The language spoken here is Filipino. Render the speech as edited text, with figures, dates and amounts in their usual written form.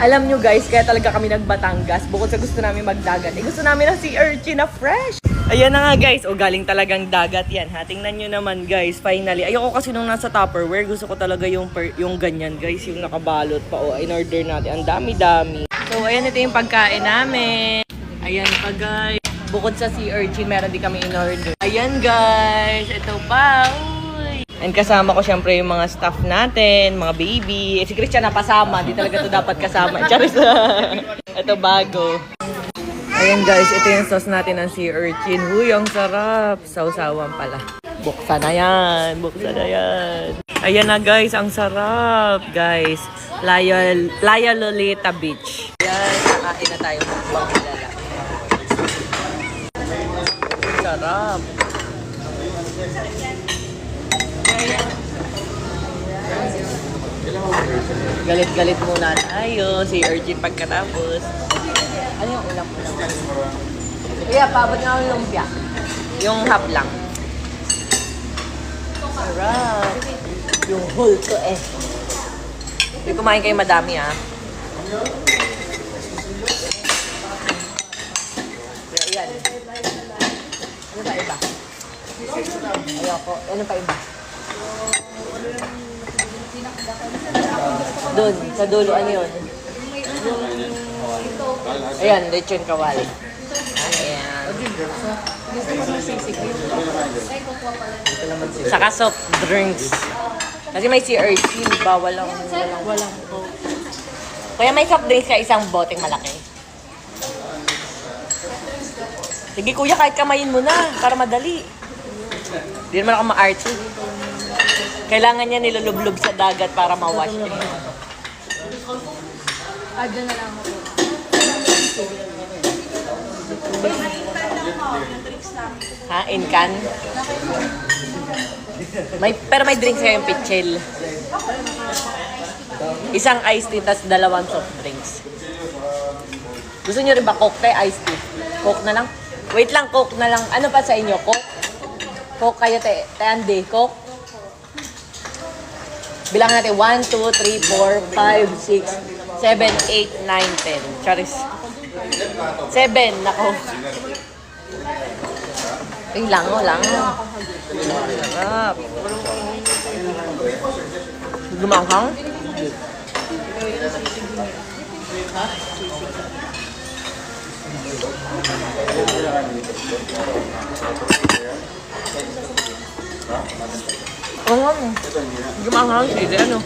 Alam nyo guys, kaya talaga kami nagbatangas. Bukod sa gusto namin magdagat, gusto namin ng sea urchin na fresh. Ayan na nga guys, galing talagang dagat yan. Ha, tingnan nyo naman guys, finally. Ayoko kasi nung nasa Tupperware, gusto ko talaga yung ganyan guys, yung nakabalot pa. In order natin, ang dami-dami. So ayan, ito yung pagkain namin. Ayan pa guys. Bukod sa sea urchin, meron din kami in order. Ayan guys, ito pa. Uy. And kasama ko syempre yung mga staff natin, mga baby. Si Christian napasama, di talaga ito dapat kasama. Charis. Ito bago. Ayan guys, ito yung sauce natin ng sea urchin. Huy, ang sarap. Sausawan pala. Buksan na yan. Buksan na yan. Ayan na guys, ang sarap. Guys, Playa Lolita Beach. Ayan, kakain na tayo. Mukbang nilala. Sarap. Galit-galit muna tayo. Sea urchin pagkatapos. Ano yung ulam ko lang? Kuya, paabot nga yung lumpia. Yung half lang. Sarap. Yung whole to eh. Hindi kumain kayo madami ah. Pero yan. Ano pa iba? Ayoko. Ano pa iba? Doon, sa dulo, ano yun? Ayan, lechon kawali. Ayan. Saka soft drinks. Kasi may sea urchin, ba? Walang coke. Kaya may soft drinks ka, isang boteng malaki. Sige kuya, kahit kamayin mo na, para madali. Hindi naman ako ma-artsy. Kailangan niya nilulublob sa dagat para ma-wash eh. Adyo na lang ako. Ha? In can? Pero may drinks kayong pitchel. Isang iced tea, tas dalawang soft drinks. Gusto nyo rin ba coke tayo? Iced tea? Coke na lang? Wait lang, coke na lang. Ano pa sa inyo? Coke? Coke kayo, Ande? Coke? Bilang natin, 1, 2, 3, 4, 5, 6, 7, 8, 9, 10. Charis. 7, nako. Ay, lango. Sarap. Gumanghang? Oo nga mo. Gumanghang. Sige, ano?